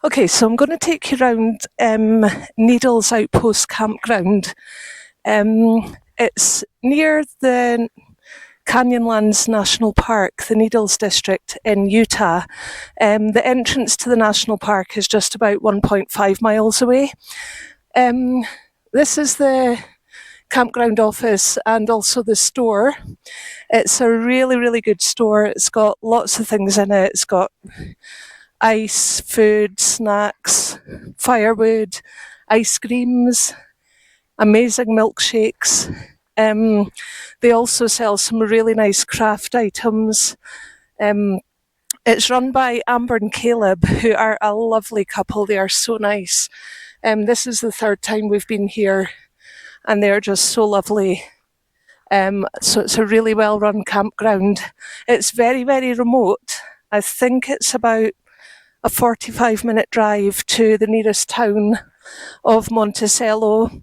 Okay, so I'm going to take you around Needles Outpost campground. It's near the Canyonlands National Park, the Needles district in Utah. The entrance to the national park is just about 1.5 miles away. This is the campground office and also the store. It's a really, really good store. It's got lots of things in it. It's got ice, food, snacks, firewood, ice creams, amazing milkshakes. They also sell some really nice craft items. It's run by Amber and Caleb, who are a lovely couple. They are so nice. This is the third time we've been here, and they're just so lovely. So it's a really well run campground. It's very, very remote. I think it's about a 45-minute drive to the nearest town of Monticello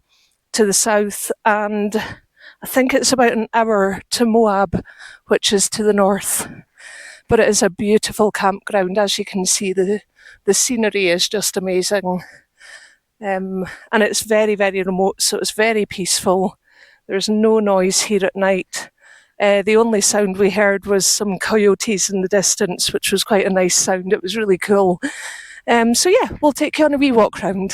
to the south, and I think it's about an hour to Moab, which is to the north. But it is a beautiful campground. As you can see, the scenery is just amazing. And it's very, very remote, so it's very peaceful. There's no noise here at night. The only sound we heard was some coyotes in the distance, which was quite a nice sound. It was really cool. So yeah, we'll take you on a wee walk round.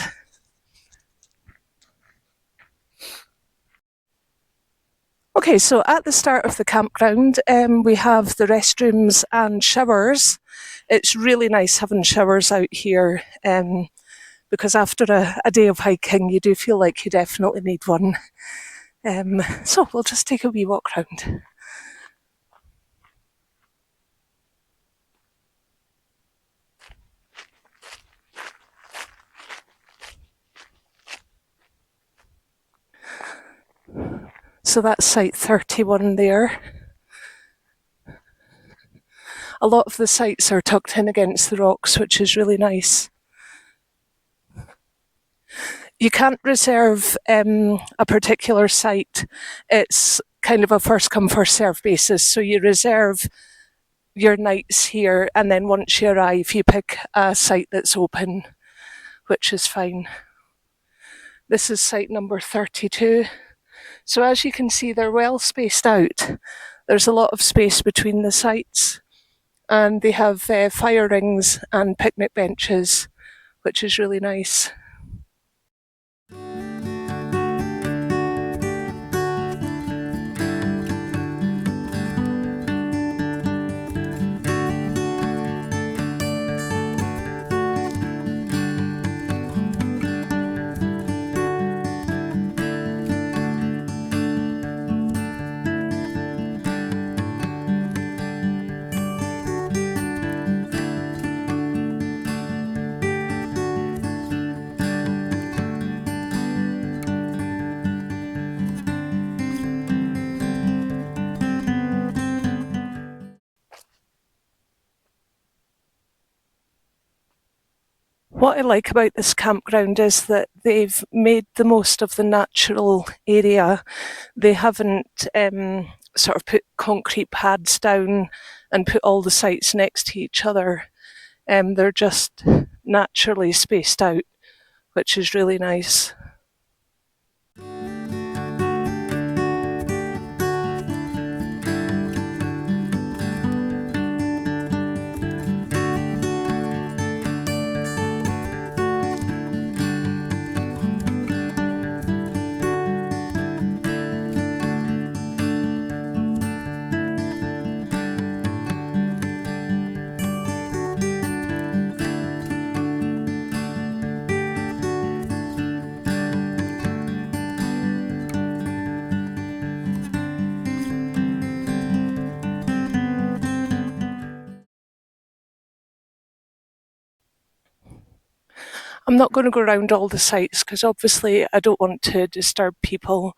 Okay, so at the start of the campground, we have the restrooms and showers. It's really nice having showers out here because after a day of hiking, you do feel like you definitely need one. So we'll just take a wee walk round. So that's site 31 there. A lot of the sites are tucked in against the rocks, which is really nice. You can't reserve a particular site. It's kind of a first come, first served basis. So you reserve your nights here, and then once you arrive, you pick a site that's open, which is fine. This is site number 32. So as you can see, they're well spaced out. There's a lot of space between the sites, and they have fire rings and picnic benches, which is really nice. What I like about this campground is that they've made the most of the natural area. They haven't sort of put concrete pads down and put all the sites next to each other. They're just naturally spaced out, which is really nice. I'm not going to go around all the sites because obviously I don't want to disturb people,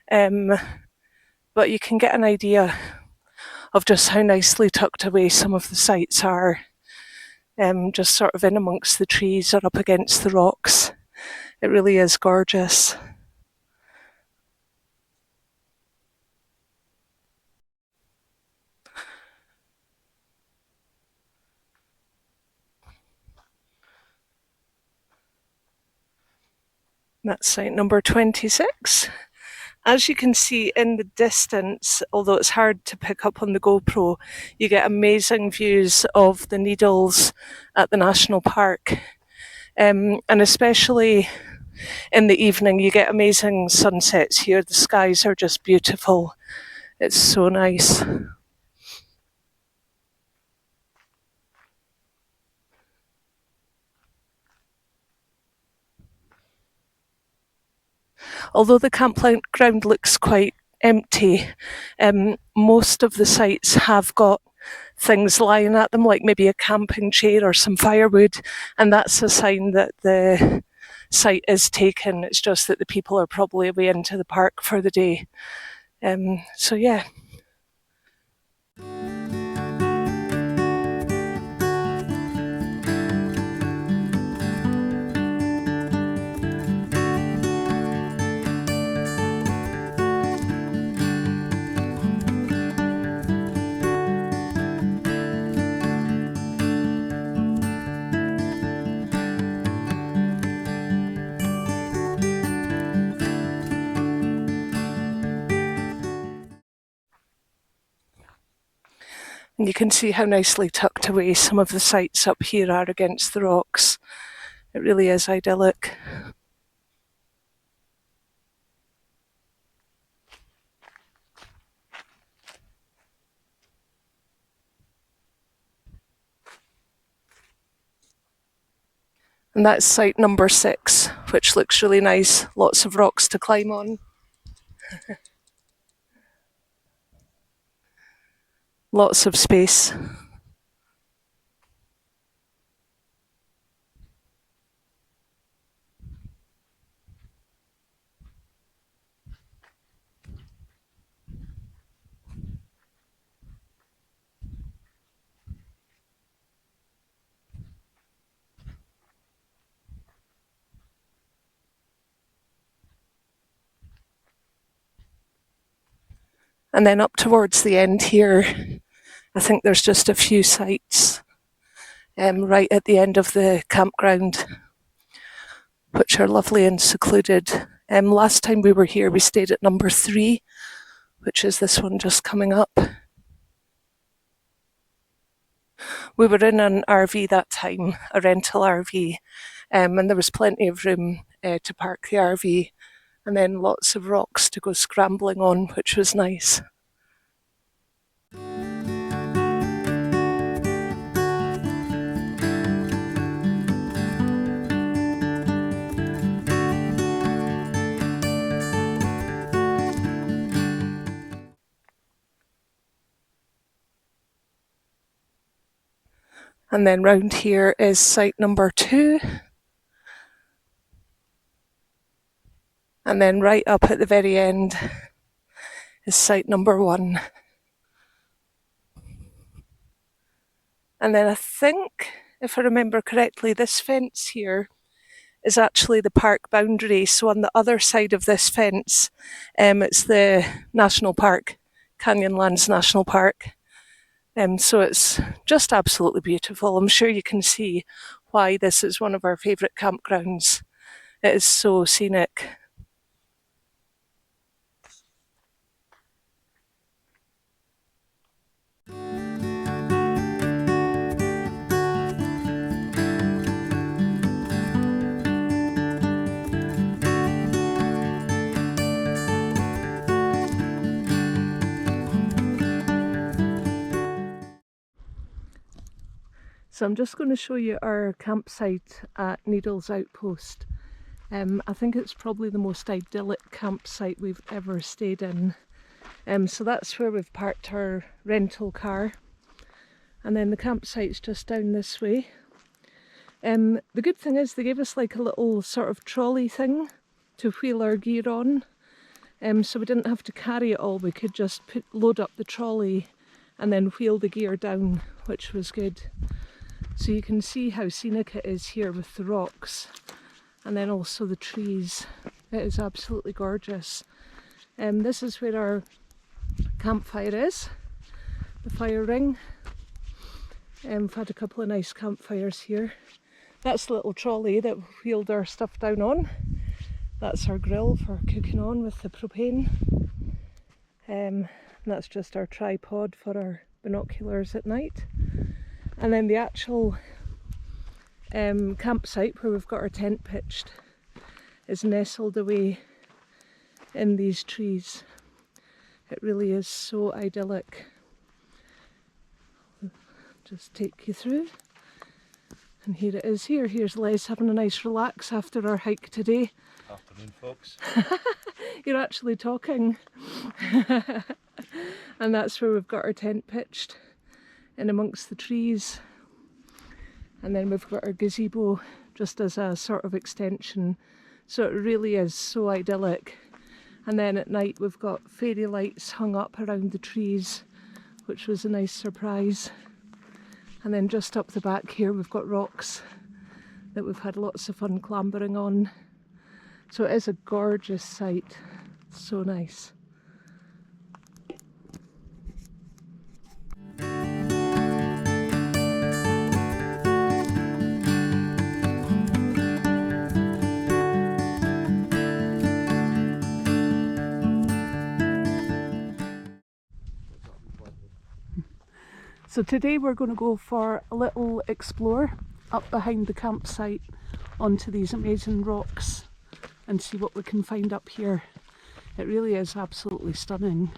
but you can get an idea of just how nicely tucked away some of the sites are, just sort of in amongst the trees or up against the rocks. It really is gorgeous. That's site number 26. As you can see in the distance, although it's hard to pick up on the GoPro, you get amazing views of the Needles at the National Park. And especially in the evening, you get amazing sunsets here. The skies are just beautiful. It's so nice. Although the campground looks quite empty, most of the sites have got things lying at them, like maybe a camping chair or some firewood, and that's a sign that the site is taken. It's just that the people are probably away into the park for the day. So yeah. And you can see how nicely tucked away some of the sites up here are against the rocks. It really is idyllic. And that's site number 6, which looks really nice. Lots of rocks to climb on. Lots of space. And then up towards the end here, I think there's just a few sites right at the end of the campground, which are lovely and secluded. Last time we were here, we stayed at number 3, which is this one just coming up. We were in an RV that time, a rental RV, and there was plenty of room to park the RV, and then lots of rocks to go scrambling on, which was nice. And then round here is site number 2. And then right up at the very end is site number 1. And then I think, if I remember correctly, this fence here is actually the park boundary. So on the other side of this fence, it's the national park, Canyonlands National Park. So it's just absolutely beautiful. I'm sure you can see why this is one of our favourite campgrounds. It is so scenic. So I'm just going to show you our campsite at Needles Outpost. I think it's probably the most idyllic campsite we've ever stayed in. So that's where we've parked our rental car. And then the campsite's just down this way. The good thing is they gave us like a little sort of trolley thing to wheel our gear on. So we didn't have to carry it all, we could just load up the trolley and then wheel the gear down, which was good. So you can see how scenic it is here with the rocks and then also the trees. It is absolutely gorgeous. This is where our campfire is, the fire ring. We've had a couple of nice campfires here. That's the little trolley that we wheeled our stuff down on. That's our grill for cooking on with the propane. That's just our tripod for our binoculars at night. And then the actual campsite where we've got our tent pitched is nestled away in these trees. It really is so idyllic. Just take you through. And here it is here. Here's Les having a nice relax after our hike today. Afternoon, folks. You're actually talking. And that's where we've got our tent pitched, in amongst the trees. And then we've got our gazebo just as a sort of extension. So it really is so idyllic. And then at night we've got fairy lights hung up around the trees, which was a nice surprise. And then just up the back here we've got rocks that we've had lots of fun clambering on. So it is a gorgeous site, so nice. So today we're going to go for a little explore up behind the campsite onto these amazing rocks and see what we can find up here. It really is absolutely stunning.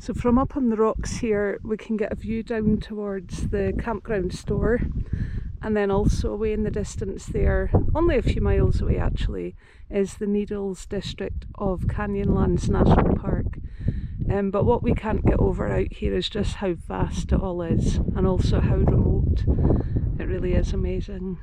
So from up on the rocks here we can get a view down towards the campground store, and then also away in the distance there, only a few miles away actually, is the Needles district of Canyonlands National Park. But what we can't get over out here is just how vast it all is, and also how remote. It really is amazing.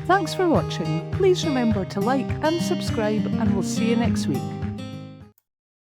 Thanks for watching. Please remember to like and subscribe, and we'll see you next week.